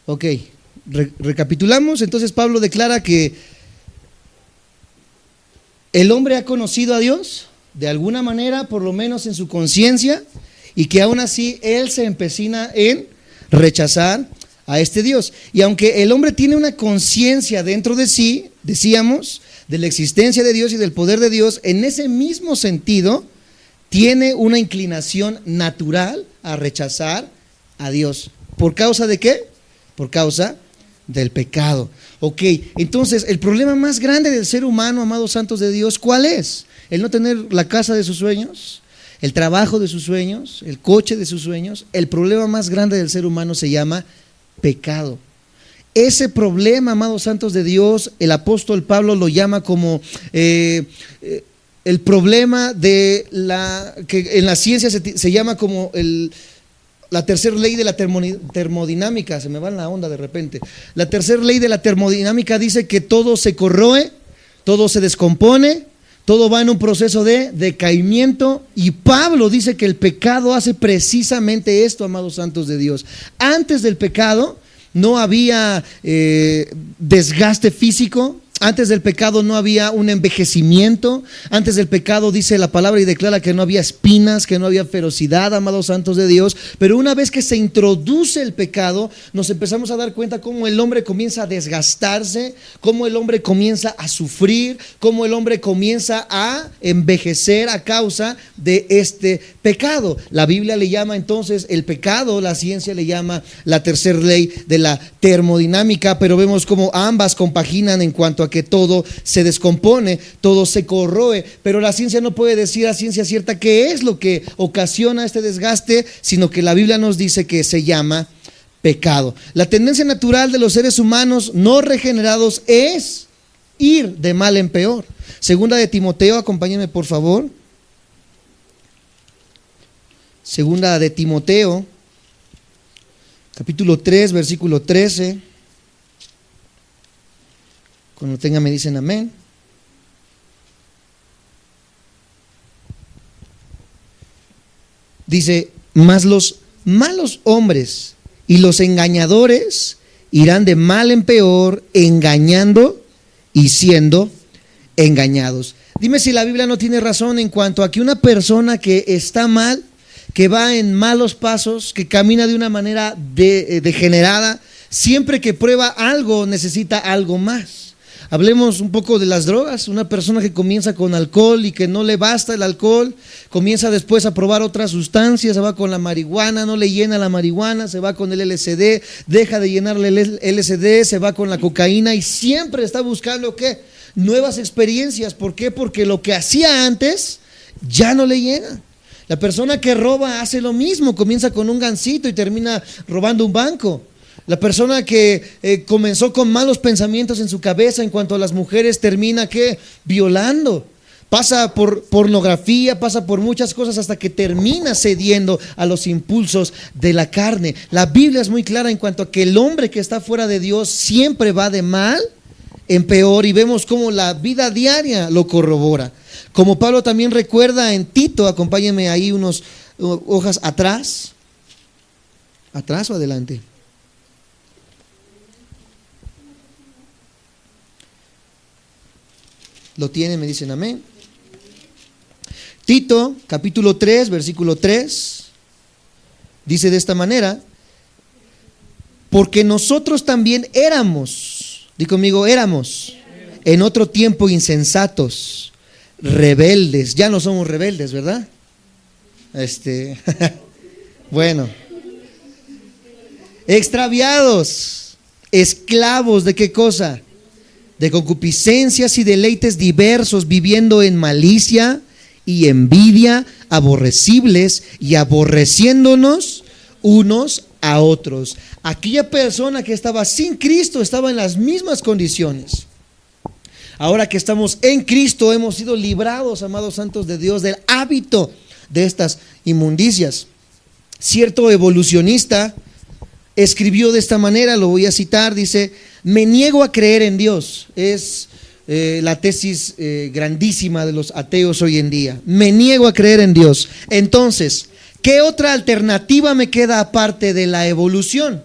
Ok, recapitulamos. Entonces Pablo declara que el hombre ha conocido a Dios de alguna manera, por lo menos en su conciencia, y que aún así él se empecina en rechazar a este Dios. Y aunque el hombre tiene una conciencia dentro de sí, decíamos, de la existencia de Dios y del poder de Dios, en ese mismo sentido tiene una inclinación natural a rechazar a Dios. ¿Por causa de qué? Por causa del pecado. Ok, entonces el problema más grande del ser humano, amados santos de Dios, ¿cuál es? El no tener la casa de sus sueños, el trabajo de sus sueños, el coche de sus sueños. El problema más grande del ser humano se llama pecado. Ese problema, amados santos de Dios, el apóstol Pablo lo llama como el problema de que en la ciencia se llama como la tercera ley de la termodinámica. Se me va en la onda de repente. La tercera ley de la termodinámica dice que todo se corroe, todo se descompone, todo va en un proceso de decaimiento, y Pablo dice que el pecado hace precisamente esto, amados santos de Dios. Antes del pecado no había desgaste físico. Antes del pecado no había un envejecimiento. Antes del pecado dice la palabra y declara que no había espinas, que no había ferocidad, amados santos de Dios. Pero una vez que se introduce el pecado, nos empezamos a dar cuenta cómo el hombre comienza a desgastarse, cómo el hombre comienza a sufrir, cómo el hombre comienza a envejecer a causa de este pecado. La Biblia le llama entonces el pecado, la ciencia le llama la tercera ley de la termodinámica, pero vemos cómo ambas compaginan en cuanto a que todo se descompone, todo se corroe, pero la ciencia no puede decir a ciencia cierta qué es lo que ocasiona este desgaste, sino que la Biblia nos dice que se llama pecado. La tendencia natural de los seres humanos no regenerados es ir de mal en peor. Segunda de Timoteo, acompáñenme por favor. Segunda de Timoteo, capítulo 3, versículo 13. Cuando tengan me dicen amén. Dice: mas los malos hombres y los engañadores irán de mal en peor, engañando y siendo engañados. Dime si la Biblia no tiene razón en cuanto a que una persona que está mal, que va en malos pasos, que camina de una manera degenerada, siempre que prueba algo necesita algo más. Hablemos un poco de las drogas. Una persona que comienza con alcohol y que no le basta el alcohol, comienza después a probar otras sustancias, se va con la marihuana, no le llena la marihuana, se va con el LSD, deja de llenarle el LSD, se va con la cocaína y siempre está buscando ¿qué? Nuevas experiencias. ¿Por qué? Porque lo que hacía antes ya no le llena. La persona que roba hace lo mismo, comienza con un gansito y termina robando un banco. La persona que comenzó con malos pensamientos en su cabeza en cuanto a las mujeres termina ¿qué? Violando. Pasa por pornografía, pasa por muchas cosas hasta que termina cediendo a los impulsos de la carne. La Biblia es muy clara en cuanto a que el hombre que está fuera de Dios siempre va de mal en peor, y vemos cómo la vida diaria lo corrobora. Como Pablo también recuerda en Tito, acompáñenme ahí unos hojas atrás. ¿Atrás o adelante? ¿Lo tienen? Me dicen amén. Tito, capítulo 3, versículo 3, dice de esta manera: porque nosotros también éramos, di conmigo, éramos en otro tiempo insensatos, rebeldes. Ya no somos rebeldes, ¿verdad? Bueno, extraviados, esclavos de qué cosa, de concupiscencias y deleites diversos, viviendo en malicia y envidia, aborrecibles y aborreciéndonos unos a otros. Aquella persona que estaba sin Cristo estaba en las mismas condiciones. Ahora que estamos en Cristo, hemos sido librados, amados santos de Dios, del hábito de estas inmundicias. Cierto evolucionista escribió de esta manera, lo voy a citar, dice: me niego a creer en Dios. Es la tesis grandísima de los ateos hoy en día. Me niego a creer en Dios. Entonces, ¿qué otra alternativa me queda aparte de la evolución?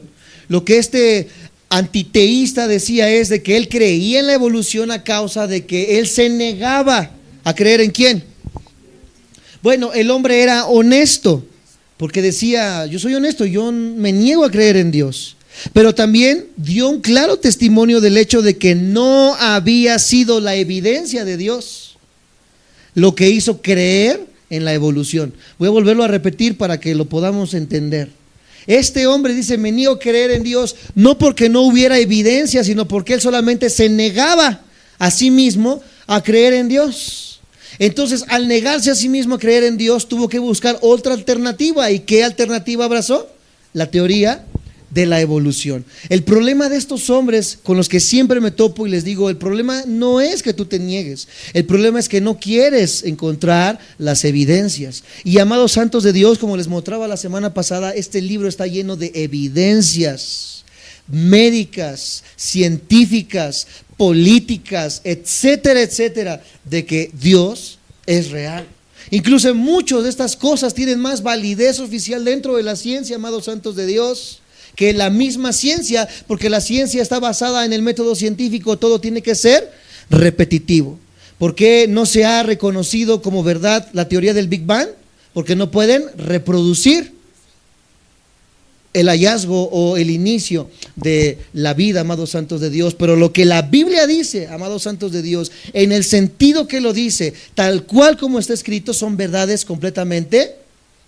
Lo que este antiteísta decía es de que él creía en la evolución a causa de que él se negaba a creer en quién. Bueno, el hombre era honesto, porque decía, yo soy honesto, yo me niego a creer en Dios. Pero también dio un claro testimonio del hecho de que no había sido la evidencia de Dios lo que hizo creer en la evolución. Voy a volverlo a repetir para que lo podamos entender. Este hombre dice, me niego a creer en Dios, no porque no hubiera evidencia, sino porque él solamente se negaba a sí mismo a creer en Dios. Entonces, al negarse a sí mismo a creer en Dios, tuvo que buscar otra alternativa. ¿Y qué alternativa abrazó? La teoría de la evolución. El problema de estos hombres con los que siempre me topo y les digo, el problema no es que tú te niegues, el problema es que no quieres encontrar las evidencias. Y amados santos de Dios, como les mostraba la semana pasada, este libro está lleno de evidencias médicas, científicas, políticas, etcétera, etcétera, de que Dios es real. Incluso muchas de estas cosas tienen más validez oficial dentro de la ciencia, amados santos de Dios, que la misma ciencia, porque la ciencia está basada en el método científico, todo tiene que ser repetitivo. ¿Por qué no se ha reconocido como verdad la teoría del Big Bang? Porque no pueden reproducir el hallazgo o el inicio de la vida, amados santos de Dios. Pero lo que la Biblia dice, amados santos de Dios, en el sentido que lo dice, tal cual como está escrito, son verdades completamente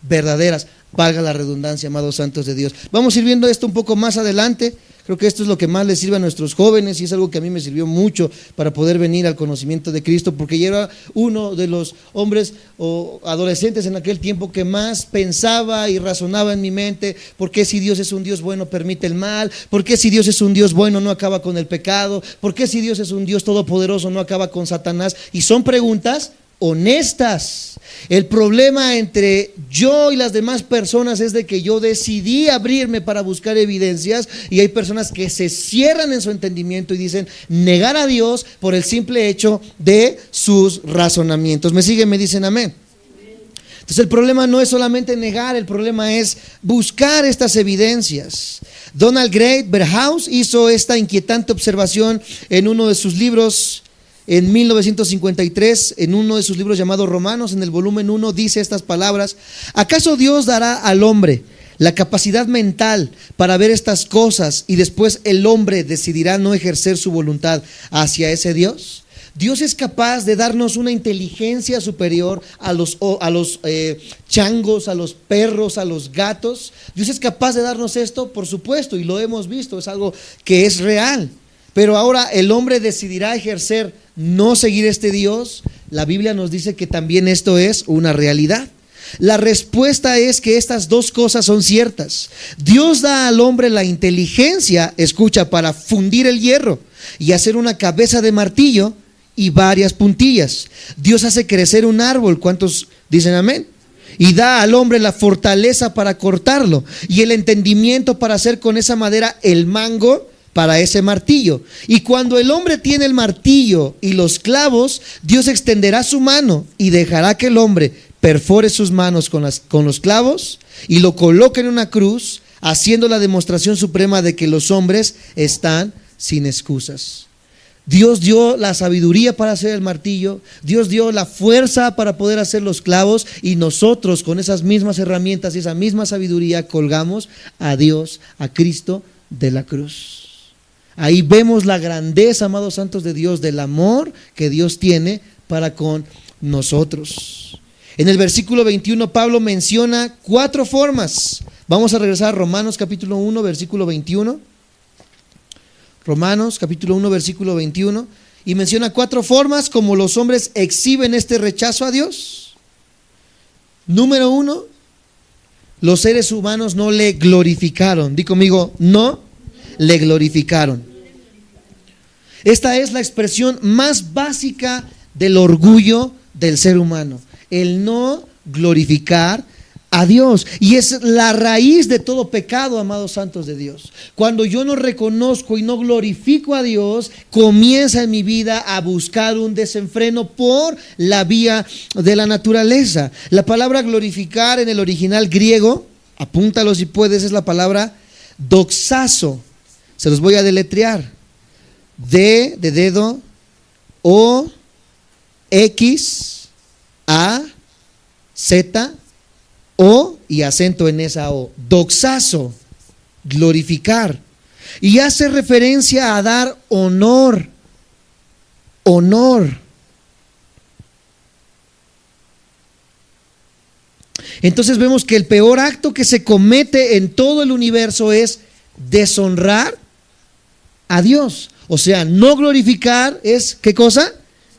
verdaderas. Valga la redundancia, amados santos de Dios. Vamos a ir viendo esto un poco más adelante. Creo que esto es lo que más les sirve a nuestros jóvenes y es algo que a mí me sirvió mucho para poder venir al conocimiento de Cristo, porque yo era uno de los hombres o adolescentes en aquel tiempo que más pensaba y razonaba en mi mente: ¿por qué si Dios es un Dios bueno permite el mal? ¿Por qué si Dios es un Dios bueno no acaba con el pecado? ¿Por qué si Dios es un Dios todopoderoso no acaba con Satanás? Y son preguntas honestas. El problema entre yo y las demás personas es de que yo decidí abrirme para buscar evidencias, y hay personas que se cierran en su entendimiento y dicen negar a Dios por el simple hecho de sus razonamientos. ¿Me siguen? ¿Me dicen amén? Entonces el problema no es solamente negar, el problema es buscar estas evidencias. Donald Grey Berghaus hizo esta inquietante observación en uno de sus libros. En 1953, en uno de sus libros llamado Romanos, en el volumen 1, dice estas palabras: ¿acaso Dios dará al hombre la capacidad mental para ver estas cosas y después el hombre decidirá no ejercer su voluntad hacia ese Dios? Dios es capaz de darnos una inteligencia superior a los changos, a los perros, a los gatos. Dios es capaz de darnos esto, por supuesto, y lo hemos visto, es algo que es real. Pero ahora el hombre decidirá ejercer no seguir este Dios. La Biblia nos dice que también esto es una realidad. La respuesta es que estas dos cosas son ciertas. Dios da al hombre la inteligencia, escucha, para fundir el hierro y hacer una cabeza de martillo y varias puntillas. Dios hace crecer un árbol. ¿Cuántos dicen amén? Y da al hombre la fortaleza para cortarlo y el entendimiento para hacer con esa madera el mango para ese martillo. Y cuando el hombre tiene el martillo y los clavos, Dios extenderá su mano y dejará que el hombre perfore sus manos con los clavos y lo coloque en una cruz, haciendo la demostración suprema de que los hombres están sin excusas. Dios dio la sabiduría para hacer el martillo, Dios dio la fuerza para poder hacer los clavos, y nosotros con esas mismas herramientas y esa misma sabiduría colgamos a Dios, a Cristo de la cruz. Ahí vemos la grandeza, amados santos de Dios, del amor que Dios tiene para con nosotros. En el versículo 21 Pablo menciona 4 formas. Vamos a regresar a Romanos capítulo 1, versículo 21. Romanos capítulo 1, versículo 21. Y menciona 4 formas como los hombres exhiben este rechazo a Dios. Número 1, los seres humanos no le glorificaron. Di conmigo, no le glorificaron. Esta es la expresión más básica del orgullo del ser humano, el no glorificar a Dios, y es la raíz de todo pecado, amados santos de Dios. Cuando yo no reconozco y no glorifico a Dios, comienza en mi vida a buscar un desenfreno por la vía de la naturaleza. La palabra glorificar en el original griego, apúntalo si puedes, es la palabra Doxazo, se los voy a deletrear. D de dedo, O, X, A, Z, O y acento en esa O. Doxazo, glorificar. Y hace referencia a dar honor. Honor. Entonces vemos que el peor acto que se comete en todo el universo es deshonrar a Dios. O sea, no glorificar es, ¿qué cosa?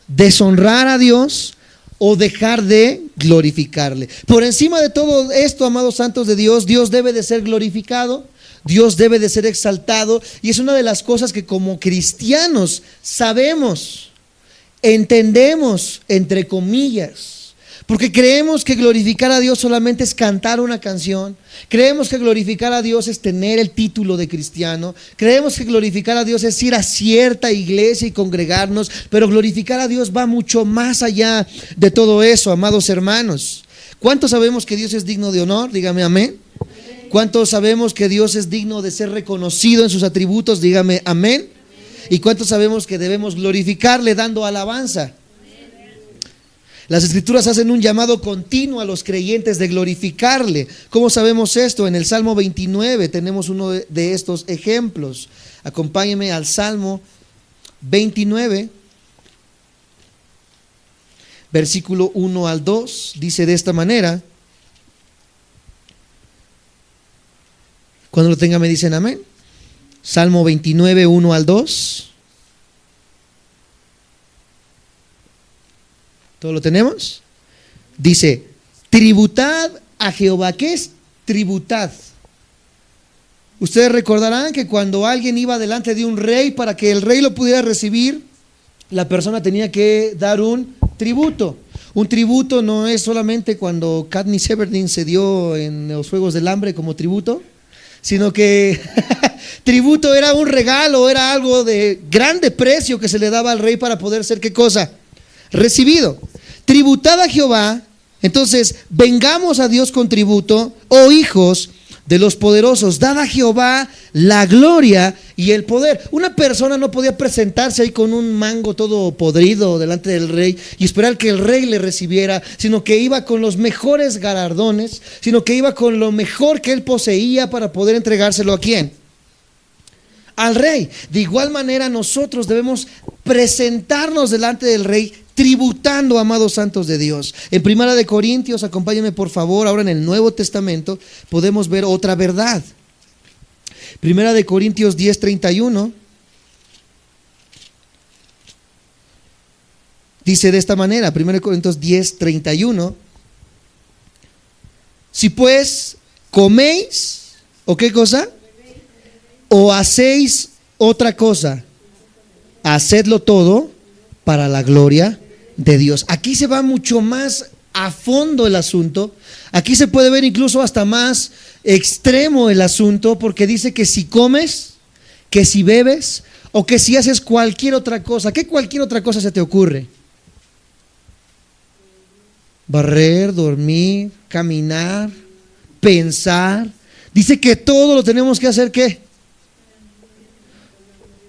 Deshonrar a Dios o dejar de glorificarle. Por encima de todo esto, amados santos de Dios, Dios debe de ser glorificado, Dios debe de ser exaltado, y es una de las cosas que como cristianos sabemos, entendemos, entre comillas. Porque creemos que glorificar a Dios solamente es cantar una canción. Creemos que glorificar a Dios es tener el título de cristiano. Creemos que glorificar a Dios es ir a cierta iglesia y congregarnos. Pero glorificar a Dios va mucho más allá de todo eso, amados hermanos. ¿Cuántos sabemos que Dios es digno de honor? Dígame amén. ¿Cuántos sabemos que Dios es digno de ser reconocido en sus atributos? Dígame amén. ¿Y cuántos sabemos que debemos glorificarle dando alabanza? Las Escrituras hacen un llamado continuo a los creyentes de glorificarle. ¿Cómo sabemos esto? En el Salmo 29 tenemos uno de estos ejemplos. Acompáñenme al Salmo 29, versículo 1 al 2. Dice de esta manera. Cuando lo tengan me dicen amén. Salmo 29, 1 al 2. ¿Todo lo tenemos? Dice, tributad a Jehová. ¿Qué es tributad? Ustedes recordarán que cuando alguien iba delante de un rey, para que el rey lo pudiera recibir, la persona tenía que dar un tributo. Un tributo no es solamente cuando Katniss Everdeen se dio en los Juegos del Hambre como tributo, sino que tributo era un regalo, era algo de grande precio que se le daba al rey para poder ser, ¿qué cosa? Recibido. Tributad a Jehová. Entonces vengamos a Dios con tributo, oh hijos de los poderosos, dad a Jehová la gloria y el poder. Una persona no podía presentarse ahí con un mango todo podrido delante del rey y esperar que el rey le recibiera, sino que iba con los mejores galardones, sino que iba con lo mejor que él poseía para poder entregárselo ¿a quién? Al rey. De igual manera nosotros debemos presentarnos delante del rey tributando, amados santos de Dios. En Primera de Corintios, acompáñenme por favor, ahora en el Nuevo Testamento podemos ver otra verdad. Primera de Corintios 10:31 dice de esta manera, Primera de Corintios 10:31, si pues coméis, ¿o qué cosa? O hacéis otra cosa, hacedlo todo para la gloria de Dios. Aquí se va mucho más a fondo el asunto. Aquí se puede ver incluso hasta más extremo el asunto, porque dice que si comes, que si bebes o que si haces cualquier otra cosa. ¿Qué cualquier otra cosa se te ocurre? Barrer, dormir, caminar, pensar. Dice que todo lo tenemos que hacer, ¿qué?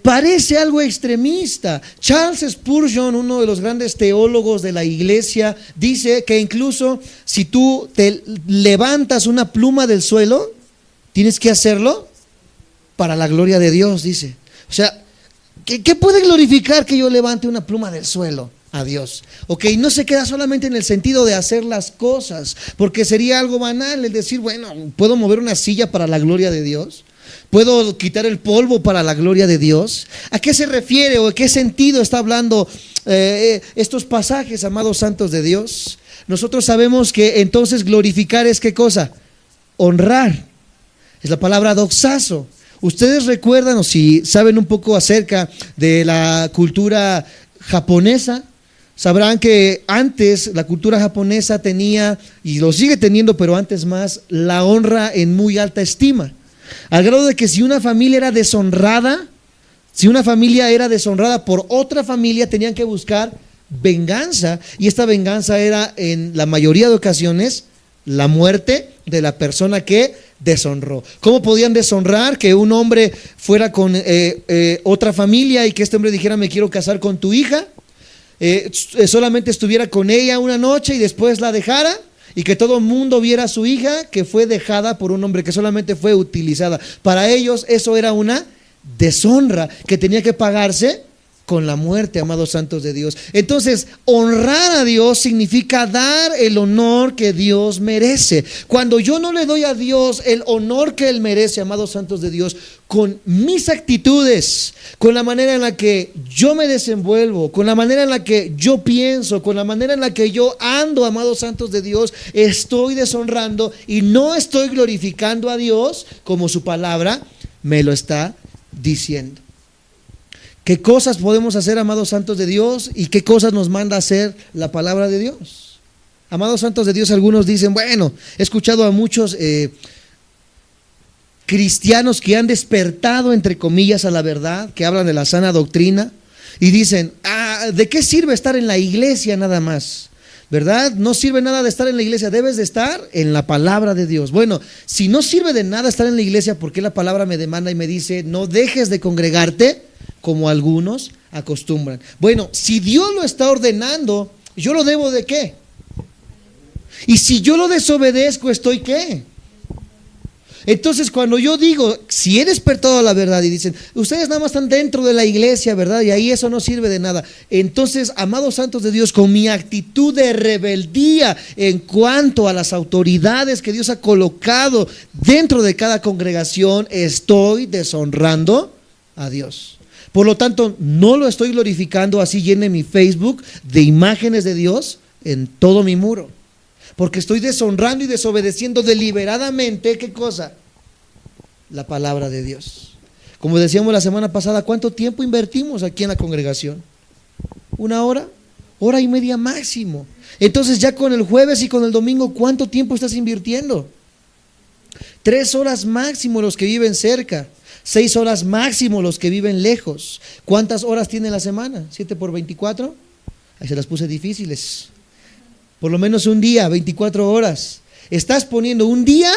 Parece algo extremista. Charles Spurgeon, uno de los grandes teólogos de la iglesia, dice que incluso si tú te levantas una pluma del suelo, tienes que hacerlo para la gloria de Dios, dice. O sea, ¿qué puede glorificar que yo levante una pluma del suelo? A Dios. Ok, no se queda solamente en el sentido de hacer las cosas, porque sería algo banal el decir, bueno, ¿puedo mover una silla para la gloria de Dios? ¿Puedo quitar el polvo para la gloria de Dios? ¿A qué se refiere o en qué sentido está hablando estos pasajes, amados santos de Dios? Nosotros sabemos que entonces glorificar es ¿qué cosa? Honrar. Es la palabra doxazo. Ustedes recuerdan o si saben un poco acerca de la cultura japonesa, sabrán que antes la cultura japonesa tenía, y lo sigue teniendo, pero antes más, la honra en muy alta estima. Al grado de que si una familia era deshonrada, por otra familia, tenían que buscar venganza. Y esta venganza era, en la mayoría de ocasiones, la muerte de la persona que deshonró. ¿Cómo podían deshonrar? Que un hombre fuera con otra familia y que este hombre dijera: me quiero casar con tu hija, solamente estuviera con ella una noche y después la dejara, y que todo el mundo viera a su hija que fue dejada por un hombre, que solamente fue utilizada. Para ellos eso era una deshonra que tenía que pagarse con la muerte, amados santos de Dios. Entonces, honrar a Dios significa dar el honor que Dios merece. Cuando yo no le doy a Dios el honor que Él merece, amados santos de Dios, con mis actitudes, con la manera en la que yo me desenvuelvo, con la manera en la que yo pienso, con la manera en la que yo ando, amados santos de Dios, estoy deshonrando y no estoy glorificando a Dios como su palabra me lo está diciendo. ¿Qué cosas podemos hacer, amados santos de Dios? ¿Y qué cosas nos manda hacer la palabra de Dios? Amados santos de Dios, algunos dicen, bueno, he escuchado a muchos cristianos que han despertado, entre comillas, a la verdad, que hablan de la sana doctrina, y dicen, ¿de qué sirve estar en la iglesia nada más? ¿Verdad? No sirve nada de estar en la iglesia, debes de estar en la palabra de Dios. Bueno, si no sirve de nada estar en la iglesia, ¿por qué la palabra me demanda y me dice, no dejes de congregarte como algunos acostumbran? Bueno, si Dios lo está ordenando, ¿yo lo debo de qué? Y si yo lo desobedezco, ¿estoy qué? Entonces, cuando yo digo, si he despertado a la verdad y dicen, ustedes nada más están dentro de la iglesia, ¿verdad? Y ahí eso no sirve de nada. Entonces, amados santos de Dios, con mi actitud de rebeldía en cuanto a las autoridades que Dios ha colocado dentro de cada congregación, estoy deshonrando a Dios. Por lo tanto, no lo estoy glorificando, así llene mi Facebook de imágenes de Dios en todo mi muro. Porque estoy deshonrando y desobedeciendo deliberadamente, ¿qué cosa? La palabra de Dios. Como decíamos la semana pasada, ¿cuánto tiempo invertimos aquí en la congregación? ¿Una hora? Hora y media máximo. Entonces ya con el jueves y con el domingo, ¿cuánto tiempo estás invirtiendo? 3 horas máximo los que viven cerca. 6 horas máximo los que viven lejos. ¿Cuántas horas tiene la semana? 7 por 24. Ahí se las puse difíciles. Por lo menos un día, 24 horas. Estás poniendo un día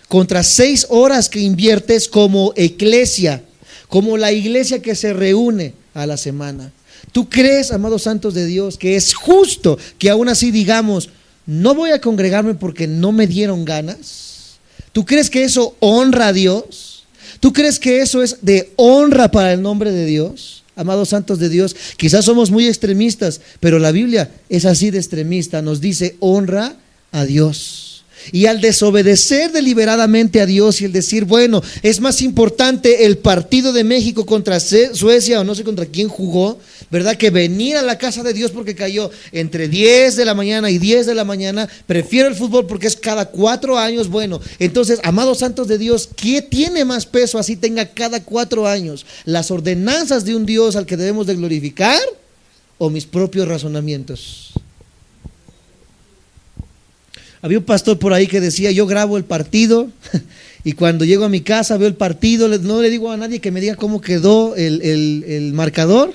contra 6 horas que inviertes como iglesia, como la iglesia que se reúne a la semana. ¿Tú crees, amados santos de Dios, que es justo que aún así digamos, no voy a congregarme porque no me dieron ganas? ¿Tú crees que eso honra a Dios? ¿Tú crees que eso es de honra para el nombre de Dios? Amados santos de Dios, quizás somos muy extremistas, pero la Biblia es así de extremista, nos dice honra a Dios. Y al desobedecer deliberadamente a Dios y el decir, bueno, es más importante el partido de México contra Suecia o no sé contra quién jugó, ¿verdad? Que venir a la casa de Dios porque cayó entre 10 de la mañana y 10 de la mañana, prefiero el fútbol porque es cada 4 años. Bueno, entonces, amados santos de Dios, ¿qué tiene más peso así tenga cada 4 años? ¿Las ordenanzas de un Dios al que debemos de glorificar o mis propios razonamientos? Había un pastor por ahí que decía, yo grabo el partido y cuando llego a mi casa veo el partido, no le digo a nadie que me diga cómo quedó el marcador.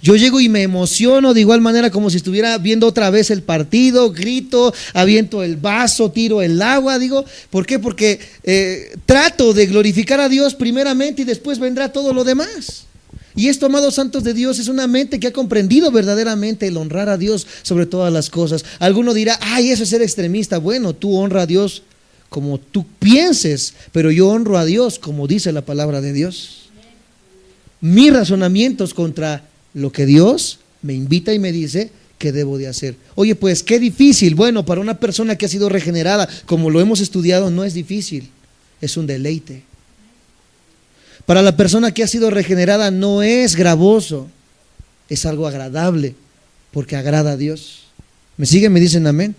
Yo llego y me emociono de igual manera como si estuviera viendo otra vez el partido, grito, aviento el vaso, tiro el agua, digo, ¿por qué? Porque trato de glorificar a Dios primeramente y después vendrá todo lo demás. Y esto, amados santos de Dios, es una mente que ha comprendido verdaderamente el honrar a Dios sobre todas las cosas. Alguno dirá, ay, eso es ser extremista. Bueno, tú honra a Dios como tú pienses, pero yo honro a Dios como dice la palabra de Dios. Mis razonamientos contra lo que Dios me invita y me dice que debo de hacer. Oye, pues qué difícil. Bueno, para una persona que ha sido regenerada, como lo hemos estudiado, no es difícil, es un deleite. Para la persona que ha sido regenerada no es gravoso, es algo agradable, porque agrada a Dios. ¿Me siguen? ¿Me dicen amén?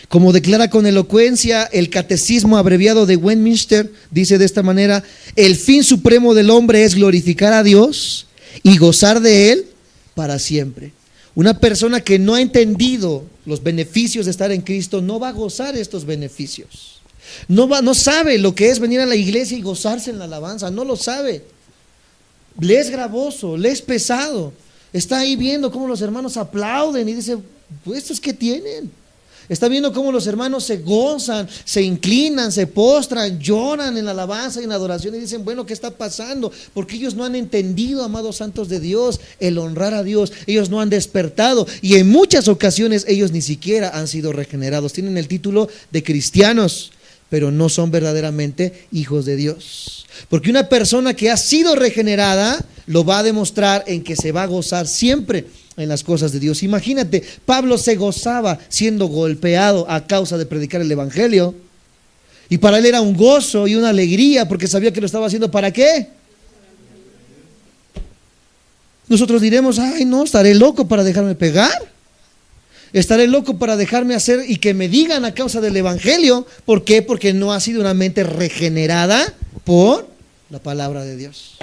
Como declara con elocuencia el catecismo abreviado de Westminster, dice de esta manera, el fin supremo del hombre es glorificar a Dios y gozar de Él para siempre. Una persona que no ha entendido los beneficios de estar en Cristo no va a gozar estos beneficios. No sabe lo que es venir a la iglesia y gozarse en la alabanza, no lo sabe. Le es gravoso, le es pesado. Está ahí viendo cómo los hermanos aplauden y dice, pues estos que tienen. Está viendo cómo los hermanos se gozan, se inclinan, se postran, lloran en la alabanza y en la adoración y dicen, bueno, ¿qué está pasando? Porque ellos no han entendido, amados santos de Dios, el honrar a Dios. Ellos no han despertado y en muchas ocasiones ellos ni siquiera han sido regenerados. Tienen el título de cristianos, pero no son verdaderamente hijos de Dios. Porque una persona que ha sido regenerada lo va a demostrar en que se va a gozar siempre en las cosas de Dios. Imagínate, Pablo se gozaba siendo golpeado a causa de predicar el evangelio, y para él era un gozo y una alegría porque sabía que lo estaba haciendo. ¿Para qué? Nosotros diremos, ay no, estaré loco para dejarme pegar, estaré loco para dejarme hacer y que me digan a causa del evangelio. ¿Por qué? Porque no ha sido una mente regenerada por la palabra de Dios.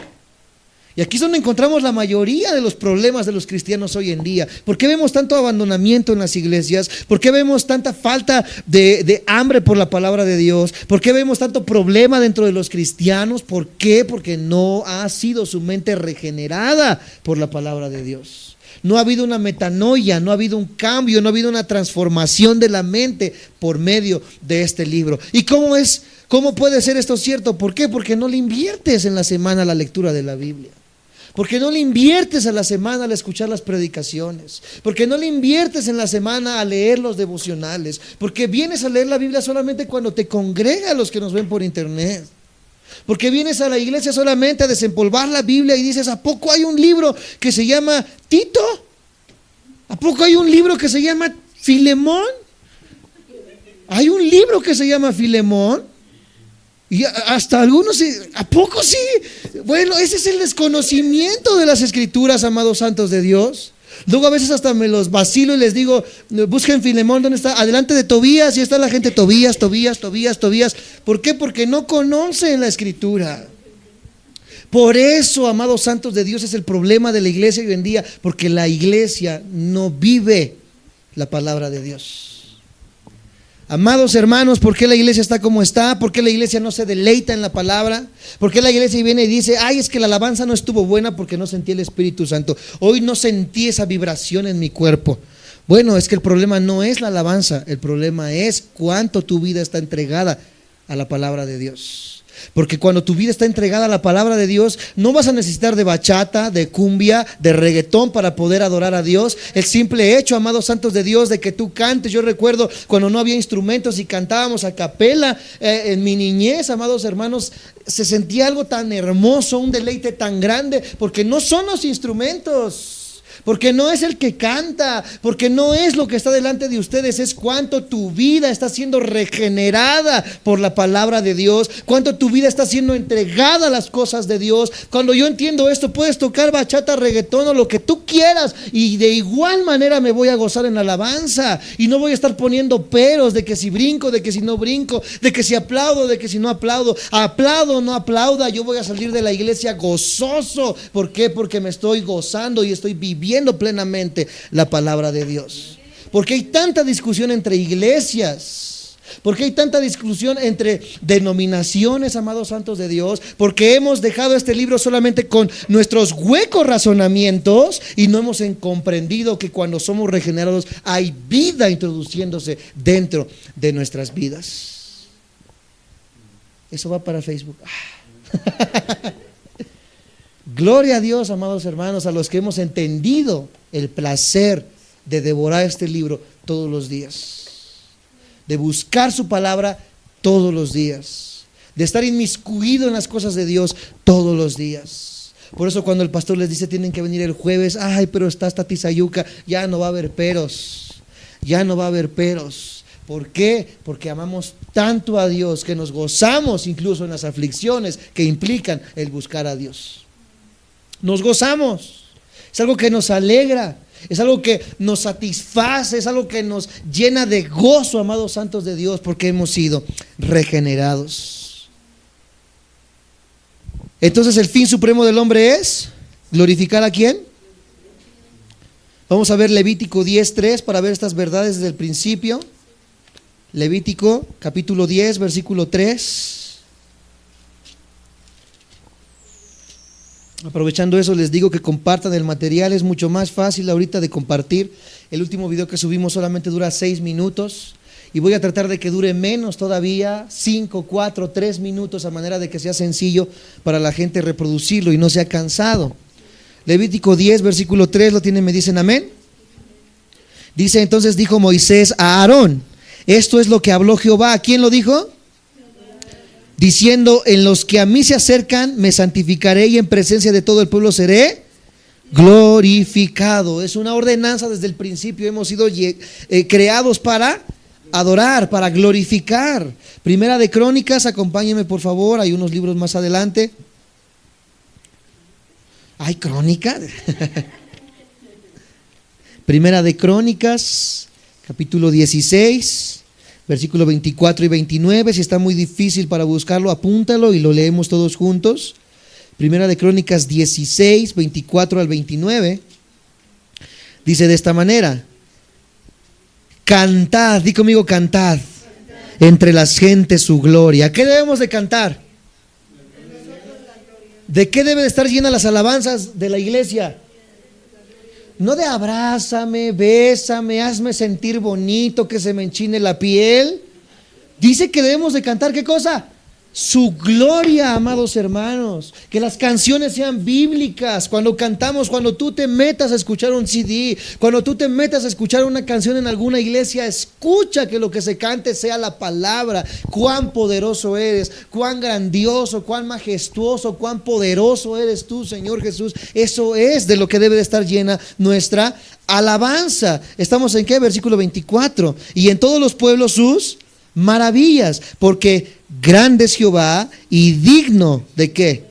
Y aquí es donde encontramos la mayoría de los problemas de los cristianos hoy en día. ¿Por qué vemos tanto abandonamiento en las iglesias? ¿Por qué vemos tanta falta de hambre por la palabra de Dios? ¿Por qué vemos tanto problema dentro de los cristianos? ¿Por qué? Porque no ha sido su mente regenerada por la palabra de Dios. No ha habido una metanoia, no ha habido un cambio, no ha habido una transformación de la mente por medio de este libro. ¿Y cómo puede ser esto cierto? ¿Por qué? Porque no le inviertes en la semana a la lectura de la Biblia. Porque no le inviertes a la semana al escuchar las predicaciones. Porque no le inviertes en la semana a leer los devocionales. Porque vienes a leer la Biblia solamente cuando te congrega, los que nos ven por internet. Porque vienes a la iglesia solamente a desempolvar la Biblia y dices, ¿a poco hay un libro que se llama Tito? ¿A poco hay un libro que se llama Filemón? ¿Hay un libro que se llama Filemón? Y hasta algunos, ¿a poco sí? Bueno, ese es el desconocimiento de las escrituras, amados santos de Dios. Luego a veces hasta me los vacilo y les digo, busquen Filemón, ¿dónde está? Adelante de Tobías, y está la gente, Tobías. ¿Por qué? Porque no conocen la escritura. Por eso, amados santos de Dios, es el problema de la iglesia hoy en día, porque la iglesia no vive la palabra de Dios. Amados hermanos, ¿por qué la iglesia está como está? ¿Por qué la iglesia no se deleita en la palabra? ¿Por qué la iglesia viene y dice, ay, es que la alabanza no estuvo buena porque no sentí el Espíritu Santo? Hoy no sentí esa vibración en mi cuerpo. Bueno, es que el problema no es la alabanza, el problema es cuánto tu vida está entregada a la palabra de Dios. Porque cuando tu vida está entregada a la palabra de Dios, no vas a necesitar de bachata, de cumbia, de reggaetón para poder adorar a Dios. El simple hecho, amados santos de Dios, de que tú cantes. Yo recuerdo cuando no había instrumentos y cantábamos a capela en mi niñez, amados hermanos, se sentía algo tan hermoso, un deleite tan grande, porque no son los instrumentos, porque no es el que canta, porque no es lo que está delante de ustedes, es cuánto tu vida está siendo regenerada por la palabra de Dios, cuánto tu vida está siendo entregada a las cosas de Dios. Cuando yo entiendo esto, puedes tocar bachata, reggaetón o lo que tú quieras, y de igual manera me voy a gozar en la alabanza, y no voy a estar poniendo peros de que si brinco, de que si no brinco, de que si aplaudo, de que si no aplaudo, o no aplauda, yo voy a salir de la iglesia gozoso. ¿Por qué? Porque me estoy gozando y estoy viviendo plenamente la palabra de Dios. Porque hay tanta discusión entre iglesias, porque hay tanta discusión entre denominaciones, amados santos de Dios, porque hemos dejado este libro solamente con nuestros huecos razonamientos y no hemos comprendido que cuando somos regenerados hay vida introduciéndose dentro de nuestras vidas. Eso va para Facebook. Gloria a Dios, amados hermanos, a los que hemos entendido el placer de devorar este libro todos los días, de buscar su palabra todos los días, de estar inmiscuido en las cosas de Dios todos los días. Por eso cuando el pastor les dice tienen que venir el jueves, ay, pero está hasta Tizayuca, ya no va a haber peros, ya no va a haber peros. ¿Por qué? Porque amamos tanto a Dios que nos gozamos incluso en las aflicciones que implican el buscar a Dios. Nos gozamos, es algo que nos alegra, es algo que nos satisface, es algo que nos llena de gozo, amados santos de Dios, porque hemos sido regenerados. Entonces el fin supremo del hombre es glorificar a ¿quién? Vamos a ver Levítico 10:3 para ver estas verdades desde el principio. Levítico capítulo 10, versículo 3. Aprovechando eso, les digo que compartan el material, es mucho más fácil ahorita de compartir. El último video que subimos solamente dura 6 minutos y voy a tratar de que dure menos todavía, 5, 4, 3 minutos, a manera de que sea sencillo para la gente reproducirlo y no sea cansado. Levítico 10, versículo 3, ¿lo tienen? ¿Me dicen amén? Dice: entonces dijo Moisés a Aarón, esto es lo que habló Jehová. ¿A quién lo dijo? Diciendo: en los que a mí se acercan me santificaré y en presencia de todo el pueblo seré glorificado. Es una ordenanza desde el principio. Hemos sido creados para adorar, para glorificar. Primera de Crónicas, acompáñenme por favor, hay unos libros más adelante. ¿Hay Crónicas? Primera de Crónicas, capítulo 16, versículo 24 y 29. Si está muy difícil para buscarlo, apúntalo y lo leemos todos juntos. Primera de Crónicas 16, 24 al 29. Dice de esta manera: cantad, di conmigo, cantad entre las gentes su gloria. ¿Qué debemos de cantar? ¿De qué deben de estar llenas las alabanzas de la iglesia? No de abrázame, bésame, hazme sentir bonito, que se me enchine la piel. Dice que debemos de cantar, ¿qué cosa? Su gloria, amados hermanos. Que las canciones sean bíblicas. Cuando cantamos, cuando tú te metas a escuchar un CD, cuando tú te metas a escuchar una canción en alguna iglesia, escucha que lo que se cante sea la palabra. Cuán poderoso eres, cuán grandioso, cuán majestuoso, cuán poderoso eres tú, Señor Jesús. Eso es de lo que debe de estar llena nuestra alabanza. ¿Estamos en qué? Versículo 24. Y en todos los pueblos sus maravillas, porque grande es Jehová y digno ¿de qué?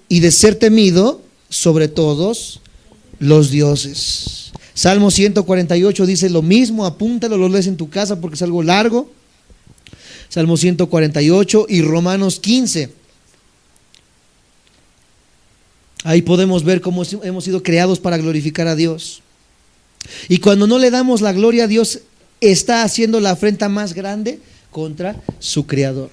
Y de ser temido sobre todos los dioses. Salmo 148 dice lo mismo, apúntalo, lo lees en tu casa porque es algo largo. Salmo 148 y Romanos 15. Ahí podemos ver cómo hemos sido creados para glorificar a Dios. Y cuando no le damos la gloria a Dios, está haciendo la afrenta más grande contra su creador.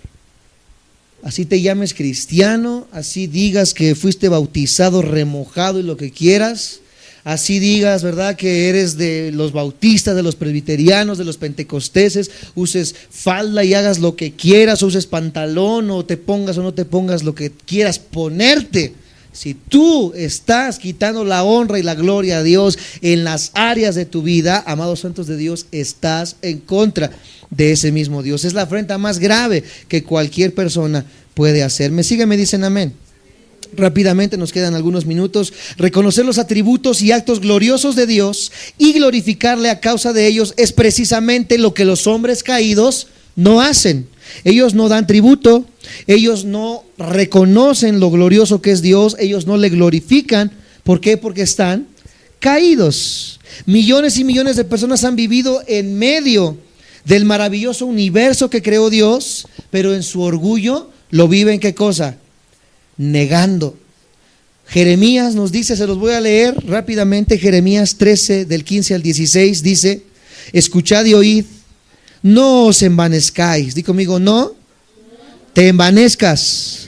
Así te llames cristiano, así digas que fuiste bautizado, remojado y lo que quieras, así digas, ¿verdad?, que eres de los bautistas, de los presbiterianos, de los pentecosteses, uses falda y hagas lo que quieras, o uses pantalón o te pongas o no te pongas lo que quieras ponerte. Si tú estás quitando la honra y la gloria a Dios en las áreas de tu vida, amados santos de Dios, estás en contra de ese mismo Dios. Es la afrenta más grave que cualquier persona puede hacer. ¿Me siguen? ¿Me dicen amén? Rápidamente, nos quedan algunos minutos. Reconocer los atributos y actos gloriosos de Dios y glorificarle a causa de ellos es precisamente lo que los hombres caídos no hacen. Ellos no dan tributo, ellos no reconocen lo glorioso que es Dios, ellos no le glorifican. ¿Por qué? Porque están caídos. Millones y millones de personas han vivido en medio del maravilloso universo que creó Dios, pero en su orgullo lo viven, ¿qué cosa? Negando. Jeremías nos dice, se los voy a leer rápidamente, Jeremías 13 del 15 al 16 dice: escuchad y oíd, no os envanezcáis. Di conmigo, no te envanezcas,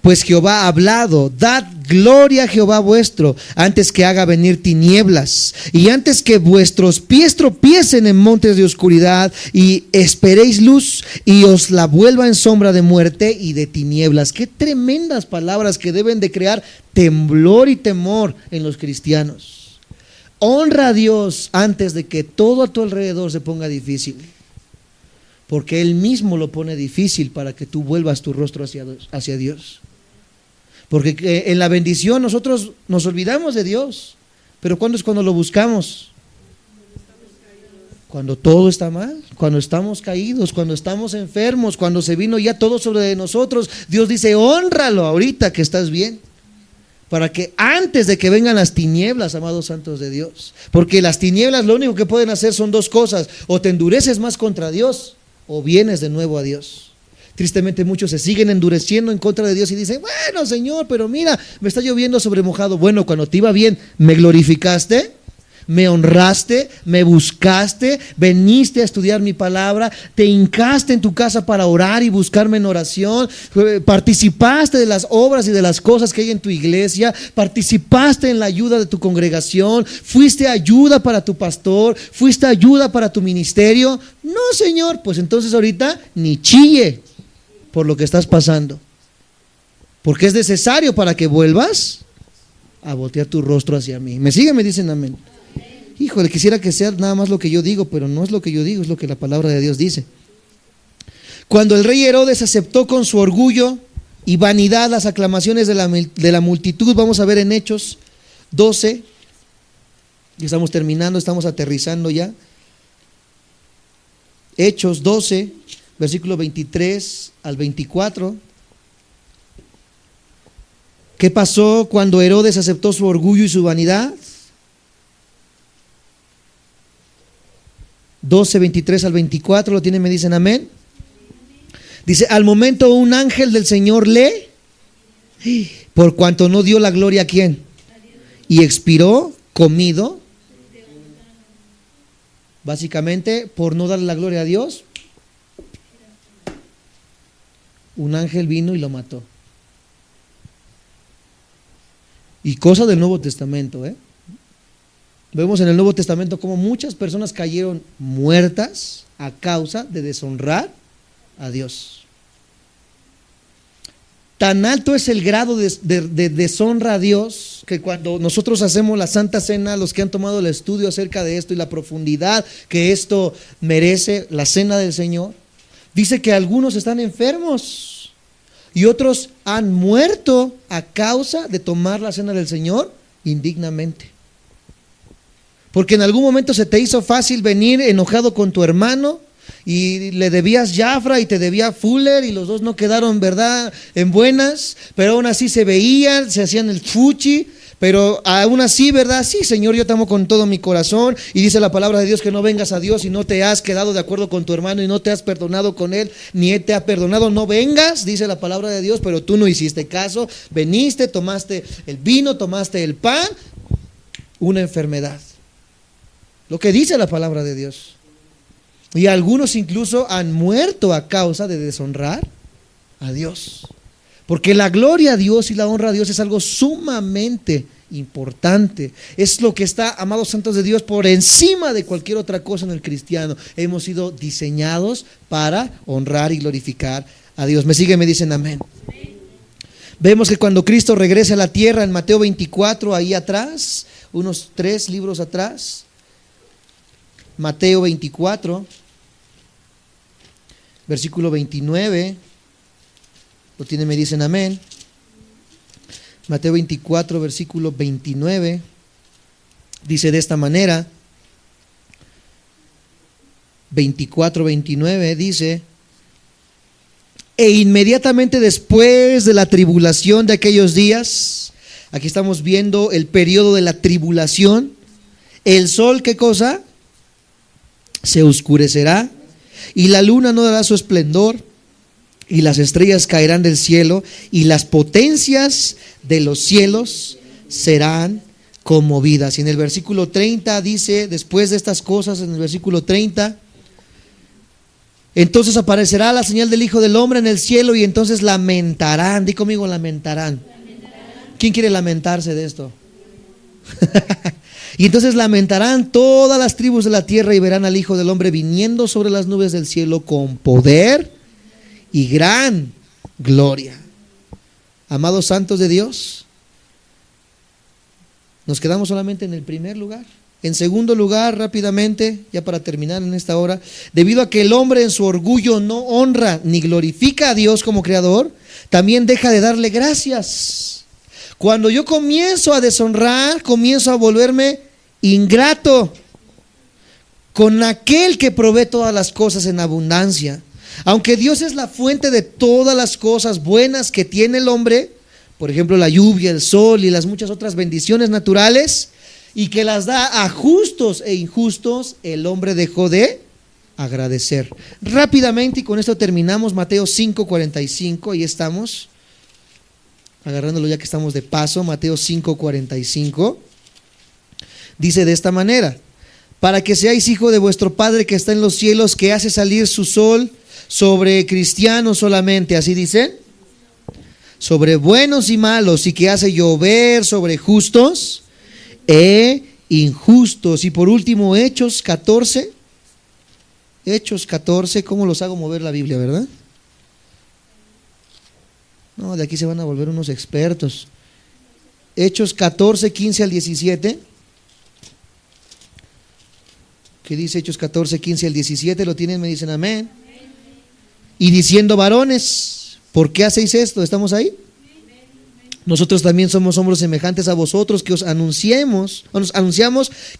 pues Jehová ha hablado. Dad gloria a Jehová vuestro, antes que haga venir tinieblas, y antes que vuestros pies tropiecen en montes de oscuridad, y esperéis luz, y os la vuelva en sombra de muerte y de tinieblas. Qué tremendas palabras que deben de crear temblor y temor en los cristianos. Honra a Dios antes de que todo a tu alrededor se ponga difícil, porque Él mismo lo pone difícil para que tú vuelvas tu rostro hacia Dios. Porque en la bendición nosotros nos olvidamos de Dios, pero ¿cuándo es cuando lo buscamos? Cuando todo está mal, cuando estamos caídos, cuando estamos enfermos, cuando se vino ya todo sobre nosotros. Dios dice: hónralo ahorita que estás bien, para que antes de que vengan las tinieblas, amados santos de Dios. Porque las tinieblas lo único que pueden hacer son dos cosas: o te endureces más contra Dios, o vienes de nuevo a Dios. Tristemente muchos se siguen endureciendo en contra de Dios y dicen: bueno, Señor, pero mira, me está lloviendo sobre mojado. Bueno, cuando te iba bien, ¿me glorificaste? me honraste, me buscaste, veniste a estudiar mi palabra, te hincaste en tu casa para orar y buscarme en oración, participaste de las obras y de las cosas que hay en tu iglesia, participaste en la ayuda de tu congregación, fuiste ayuda para tu pastor, fuiste ayuda para tu ministerio. No, Señor, pues entonces ahorita ni chille por lo que estás pasando, porque es necesario para que vuelvas a voltear tu rostro hacia mí. ¿Me siguen? Me dicen amén. Híjole, quisiera que sea nada más lo que yo digo, pero no es lo que yo digo, es lo que la palabra de Dios dice. Cuando el rey Herodes aceptó con su orgullo y vanidad las aclamaciones de la multitud, vamos a ver en Hechos 12, y estamos terminando, estamos aterrizando ya. Hechos 12, versículo 23 al 24. ¿Qué pasó cuando Herodes aceptó su orgullo y su vanidad? 12, 23 al 24, ¿lo tienen? Me dicen amén. Dice, al momento un ángel del Señor por cuanto no dio la gloria a quién, y expiró comido, básicamente por no darle la gloria a Dios, un ángel vino y lo mató. Y cosa del Nuevo Testamento, Vemos en el Nuevo Testamento cómo muchas personas cayeron muertas a causa de deshonrar a Dios. Tan alto es el grado de deshonra a Dios que cuando nosotros hacemos la Santa Cena, los que han tomado el estudio acerca de esto y la profundidad que esto merece, la Cena del Señor, dice que algunos están enfermos y otros han muerto a causa de tomar la Cena del Señor indignamente. Porque en algún momento se te hizo fácil venir enojado con tu hermano y le debías Jafra y te debía Fuller y los dos no quedaron, ¿verdad?, en buenas, pero aún así se veían, se hacían el fuchi, pero aún así, ¿verdad? Sí, Señor, yo te amo con todo mi corazón, y dice la palabra de Dios que no vengas a Dios y no te has quedado de acuerdo con tu hermano y no te has perdonado con él, ni él te ha perdonado, no vengas, dice la palabra de Dios, pero tú no hiciste caso, veniste, tomaste el vino, tomaste el pan, una enfermedad. Lo que dice la palabra de Dios. Y algunos incluso han muerto a causa de deshonrar a Dios. Porque la gloria a Dios y la honra a Dios es algo sumamente importante. Es lo que está, amados santos de Dios, por encima de cualquier otra cosa en el cristiano. Hemos sido diseñados para honrar y glorificar a Dios. ¿Me siguen? Me dicen amén. Vemos que cuando Cristo regresa a la tierra en Mateo 24, ahí atrás, unos 3 libros atrás, Mateo 24, versículo 29, lo tienen, me dicen amén. Mateo 24, versículo 29, dice de esta manera, 24, 29, dice, e inmediatamente después de la tribulación de aquellos días, aquí estamos viendo el periodo de la tribulación, el sol, ¿qué cosa? Se oscurecerá y la luna no dará su esplendor y las estrellas caerán del cielo y las potencias de los cielos serán conmovidas. Y en el versículo 30 dice, después de estas cosas, en el versículo 30, entonces aparecerá la señal del Hijo del Hombre en el cielo y entonces lamentarán. Di conmigo, lamentarán. ¿Quién quiere lamentarse de esto? Y entonces lamentarán todas las tribus de la tierra y verán al Hijo del Hombre viniendo sobre las nubes del cielo con poder y gran gloria. Amados santos de Dios, nos quedamos solamente en el primer lugar. En segundo lugar, rápidamente, ya para terminar en esta hora, debido a que el hombre en su orgullo no honra ni glorifica a Dios como creador, también deja de darle gracias. Cuando yo comienzo a deshonrar, comienzo a volverme ingrato con aquel que provee todas las cosas en abundancia. Aunque Dios es la fuente de todas las cosas buenas que tiene el hombre, por ejemplo la lluvia, el sol y las muchas otras bendiciones naturales, y que las da a justos e injustos, el hombre dejó de agradecer. Rápidamente, y con esto terminamos, Mateo 5:45, ahí estamos, agarrándolo ya que estamos de paso, Mateo 5:45. dice de esta manera: para que seáis hijo de vuestro Padre que está en los cielos, que hace salir su sol sobre cristianos solamente, así dice, sobre buenos y malos, y que hace llover sobre justos e injustos. Y por último, Hechos 14, ¿cómo los hago mover la Biblia, verdad? No, de aquí se van a volver unos expertos. Hechos 14, 15 al 17. ¿Qué dice Hechos 14, 15 al 17? ¿Lo tienen? Me dicen amén. Y diciendo: varones, ¿por qué hacéis esto? ¿Estamos ahí? Nosotros también somos hombres semejantes a vosotros, que os anunciamos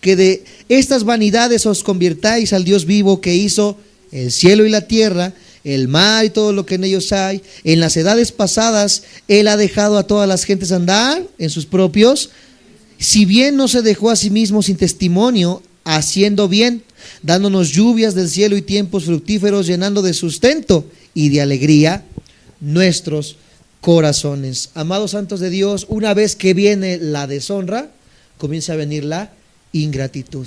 que de estas vanidades os convirtáis al Dios vivo, que hizo el cielo y la tierra, el mar y todo lo que en ellos hay. En las edades pasadas Él ha dejado a todas las gentes andar en sus propios, si bien no se dejó a sí mismo sin testimonio, haciendo bien, dándonos lluvias del cielo y tiempos fructíferos, llenando de sustento y de alegría nuestros corazones. Amados santos de Dios, una vez que viene la deshonra, comienza a venir la ingratitud.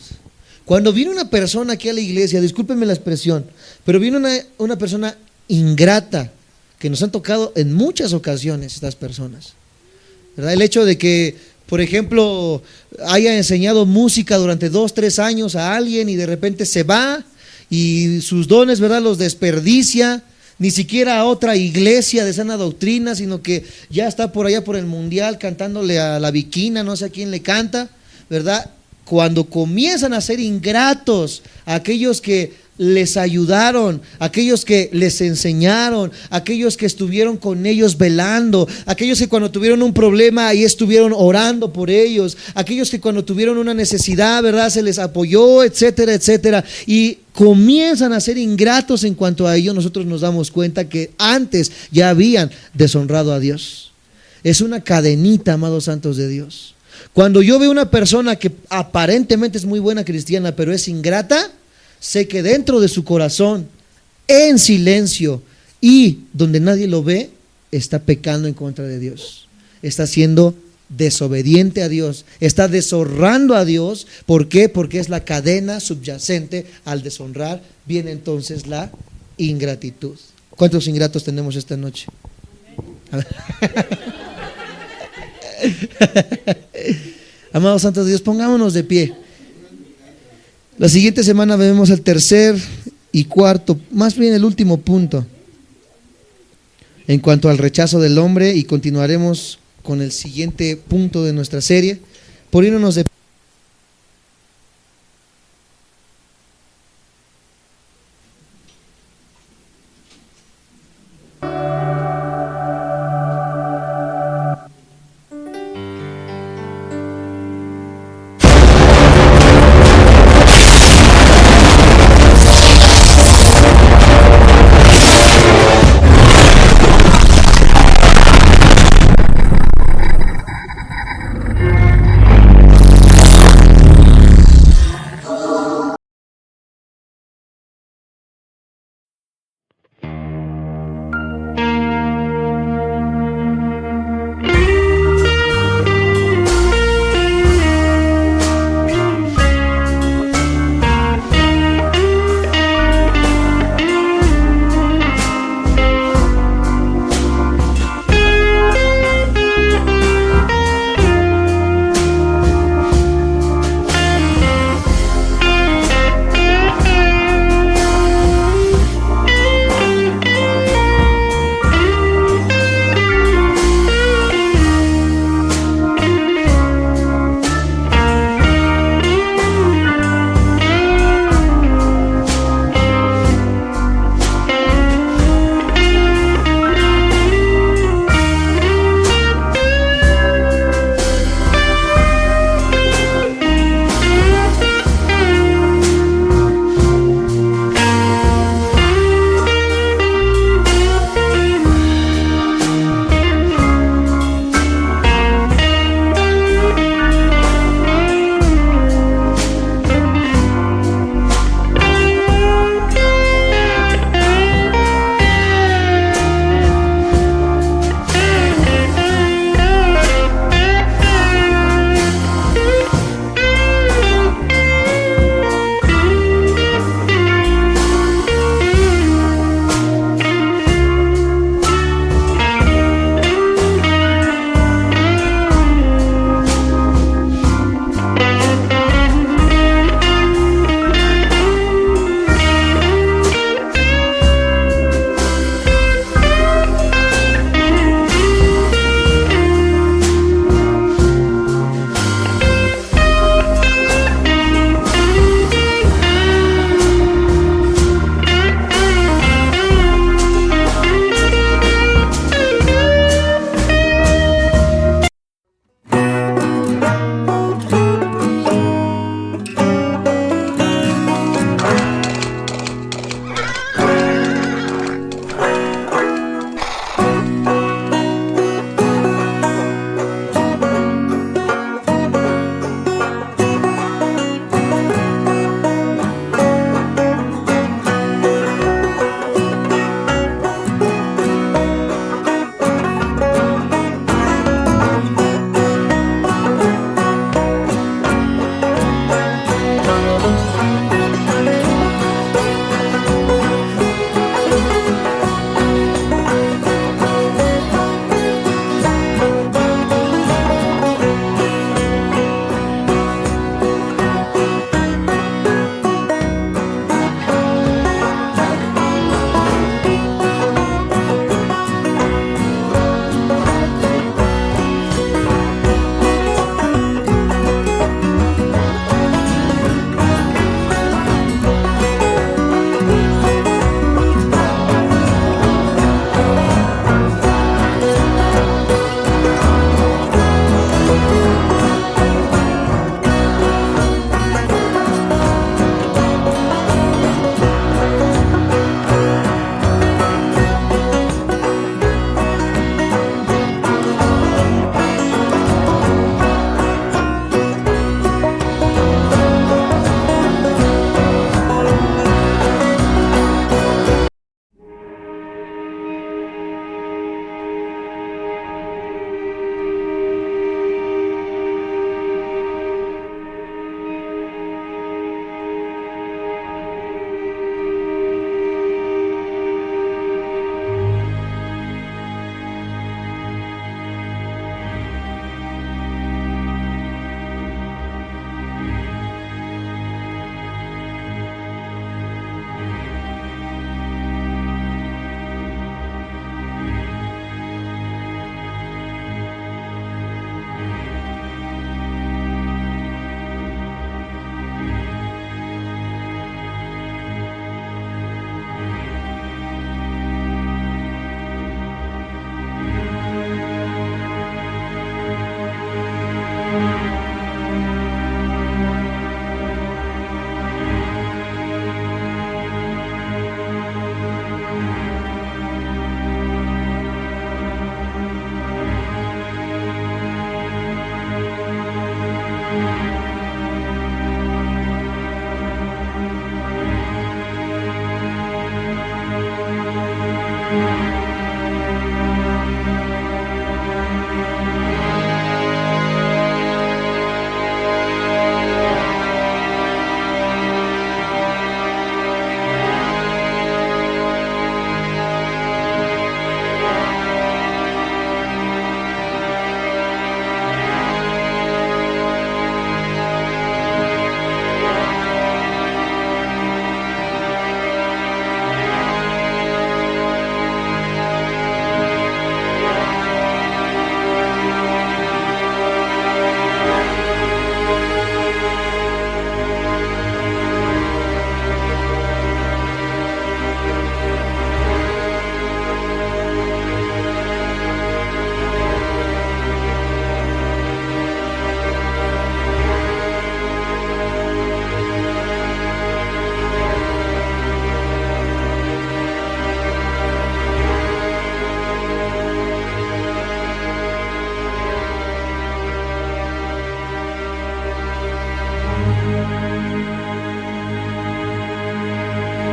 Cuando viene una persona aquí a la iglesia, discúlpenme la expresión, pero viene una persona ingrata, que nos han tocado en muchas ocasiones estas personas, ¿verdad? El hecho de que, por ejemplo, haya enseñado música durante 2, 3 años a alguien y de repente se va y sus dones, ¿verdad?, los desperdicia, ni siquiera a otra iglesia de sana doctrina, sino que ya está por allá por el mundial cantándole a la Viquina, no sé a quién le canta, ¿verdad? Cuando comienzan a ser ingratos a aquellos que les ayudaron, aquellos que les enseñaron, aquellos que estuvieron con ellos velando, aquellos que cuando tuvieron un problema ahí estuvieron orando por ellos, aquellos que cuando tuvieron una necesidad, ¿verdad?, se les apoyó, etcétera, etcétera, y comienzan a ser ingratos en cuanto a ello. Nosotros nos damos cuenta que antes ya habían deshonrado a Dios. Es una cadenita, amados santos de Dios. Cuando yo veo una persona que aparentemente es muy buena cristiana, pero es ingrata, sé que dentro de su corazón, en silencio y donde nadie lo ve, está pecando en contra de Dios. Está siendo desobediente a Dios, está deshonrando a Dios. ¿Por qué? Porque es la cadena subyacente al deshonrar. Viene entonces la ingratitud. ¿Cuántos ingratos tenemos esta noche? Amados santos de Dios, pongámonos de pie. La siguiente semana vemos el tercer y cuarto, más bien el último punto en cuanto al rechazo del hombre, y continuaremos con el siguiente punto de nuestra serie. Poniéndonos de pie.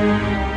Dios.